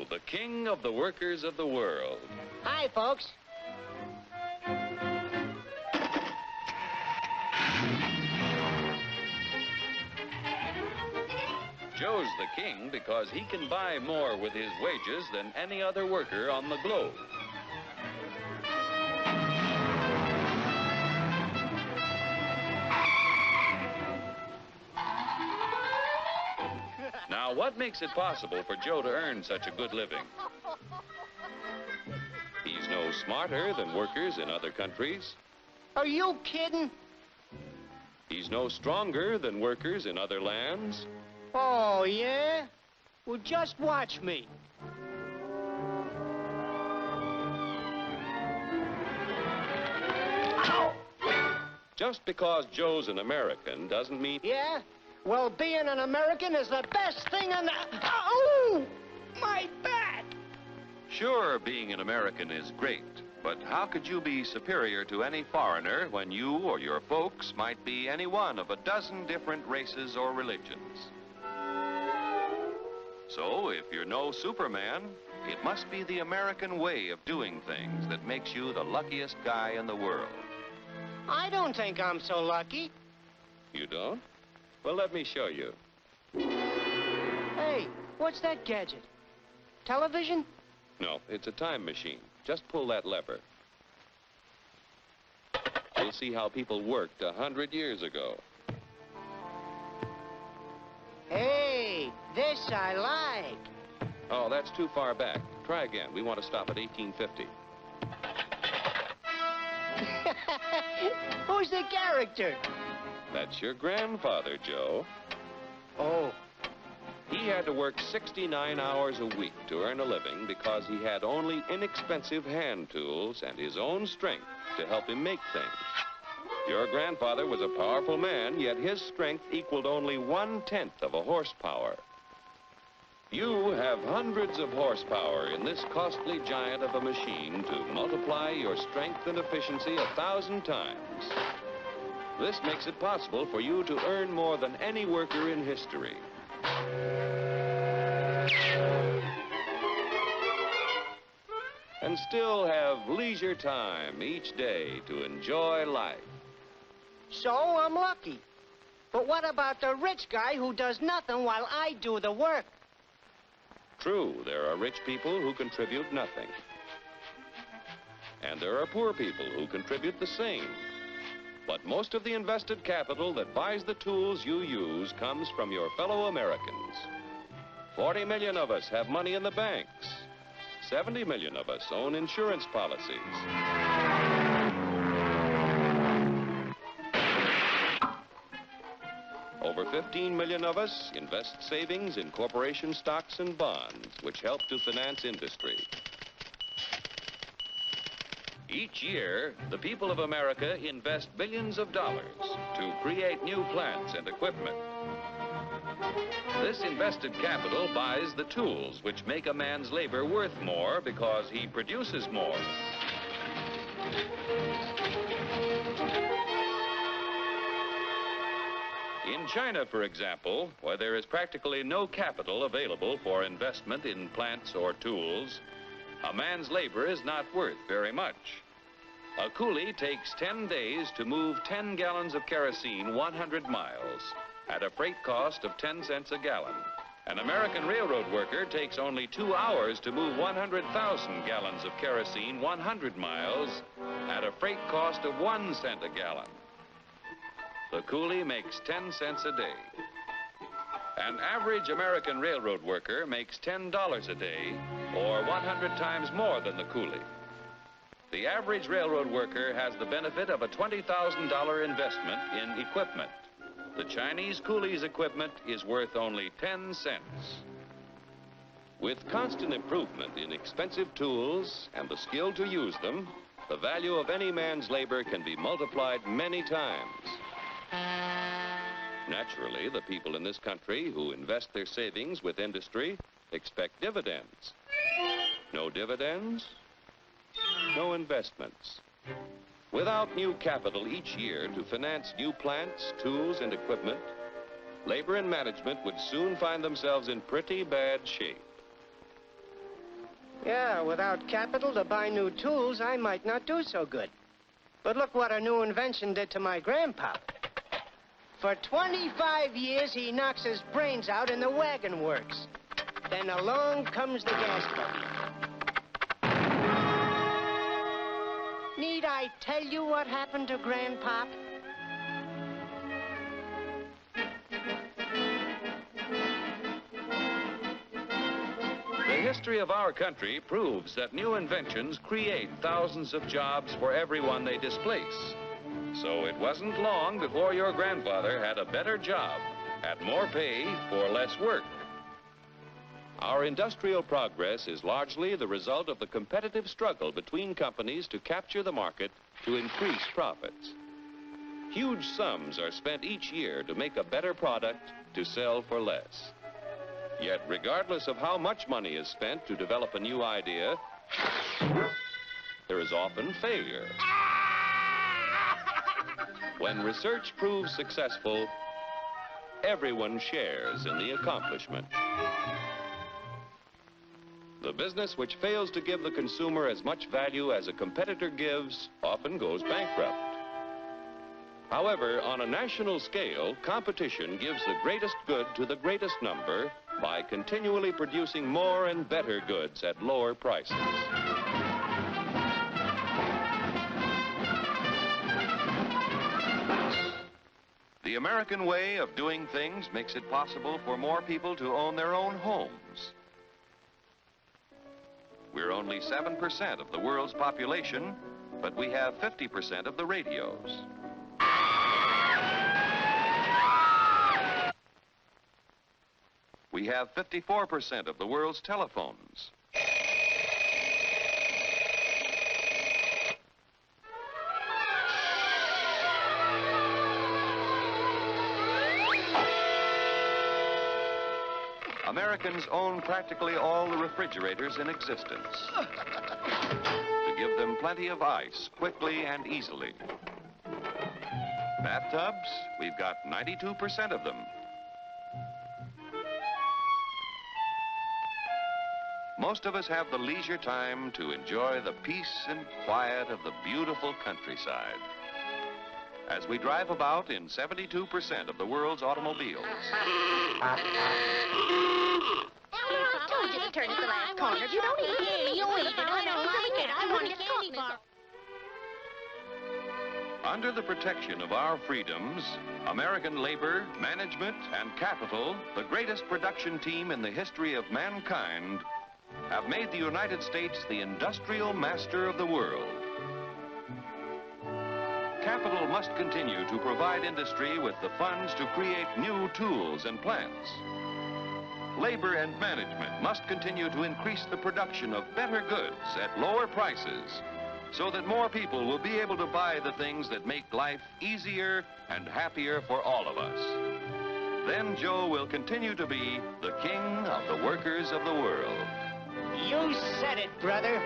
the king of the workers of the world. Hi, folks. Joe's the king because he can buy more with his wages than any other worker on the globe. Now, what makes it possible for Joe to earn such a good living? He's no smarter than workers in other countries. Are you kidding? He's no stronger than workers in other lands. Oh, yeah? Well, just watch me. Ow! Just because Joe's an American doesn't mean... Yeah? Well, being an American is the best thing in the... Oh! My back! Sure, being an American is great, but how could you be superior to any foreigner when you or your folks might be any one of a dozen different races or religions? So, if you're no Superman, it must be the American way of doing things that makes you the luckiest guy in the world. I don't think I'm so lucky. You don't? Well, let me show you. Hey, what's that gadget? Television? No, it's a time machine. Just pull that lever. You'll see how people worked 100 years ago. Hey, this I like. Oh, that's too far back. Try again. We want to stop at 1850. Who's the character? That's your grandfather, Joe. Oh. He had to work 69 hours a week to earn a living because he had only inexpensive hand tools and his own strength to help him make things. Your grandfather was a powerful man, yet his strength equaled only 1/10 of a horsepower. You have hundreds of horsepower in this costly giant of a machine to multiply your strength and efficiency 1,000 times. This makes it possible for you to earn more than any worker in history. And still have leisure time each day to enjoy life. So I'm lucky. But what about the rich guy who does nothing while I do the work? True, there are rich people who contribute nothing. And there are poor people who contribute the same. But most of the invested capital that buys the tools you use comes from your fellow Americans. 40 million of us have money in the banks. 70 million of us own insurance policies. Over 15 million of us invest savings in corporation stocks and bonds, which help to finance industry. Each year, the people of America invest billions of dollars to create new plants and equipment. This invested capital buys the tools which make a man's labor worth more because he produces more. In China, for example, where there is practically no capital available for investment in plants or tools, a man's labor is not worth very much. A coolie takes 10 days to move 10 gallons of kerosene 100 miles at a freight cost of 10 cents a gallon. An American railroad worker takes only 2 hours to move 100,000 gallons of kerosene 100 miles at a freight cost of 1 cent a gallon. The coolie makes 10 cents a day. An average American railroad worker makes $10 a day, or 100 times more than the coolie. The average railroad worker has the benefit of a $20,000 investment in equipment. The Chinese coolie's equipment is worth only 10 cents. With constant improvement in expensive tools and the skill to use them, the value of any man's labor can be multiplied many times. Naturally, the people in this country who invest their savings with industry expect dividends. No dividends, no investments. Without new capital each year to finance new plants, tools, and equipment, labor and management would soon find themselves in pretty bad shape. Yeah, without capital to buy new tools, I might not do so good. But look what a new invention did to my grandpa. For 25 years, he knocks his brains out in the wagon works. Then along comes the gas buggy. Need I tell you what happened to Grandpop? The history of our country proves that new inventions create thousands of jobs for everyone they displace. So it wasn't long before your grandfather had a better job, had more pay for less work. Our industrial progress is largely the result of the competitive struggle between companies to capture the market to increase profits. Huge sums are spent each year to make a better product to sell for less. Yet, regardless of how much money is spent to develop a new idea, there is often failure. When research proves successful, everyone shares in the accomplishment. The business which fails to give the consumer as much value as a competitor gives often goes bankrupt. However, on a national scale, competition gives the greatest good to the greatest number by continually producing more and better goods at lower prices. The American way of doing things makes it possible for more people to own their own homes. We're only 7% of the world's population, but we have 50% of the radios. We have 54% of the world's telephones. Americans own practically all the refrigerators in existence to give them plenty of ice quickly and easily. Bathtubs, we've got 92% of them. Most of us have the leisure time to enjoy the peace and quiet of the beautiful countryside as we drive about in 72% of the world's automobiles. I told you to turn at the last corner. If you don't eat it, you eat it. I don't like it. I want a candy bar. Under the protection of our freedoms, American labor, management, and capital, the greatest production team in the history of mankind, have made the United States the industrial master of the world. Capital must continue to provide industry with the funds to create new tools and plants. Labor and management must continue to increase the production of better goods at lower prices so that more people will be able to buy the things that make life easier and happier for all of us. Then Joe will continue to be the king of the workers of the world. You said it, brother.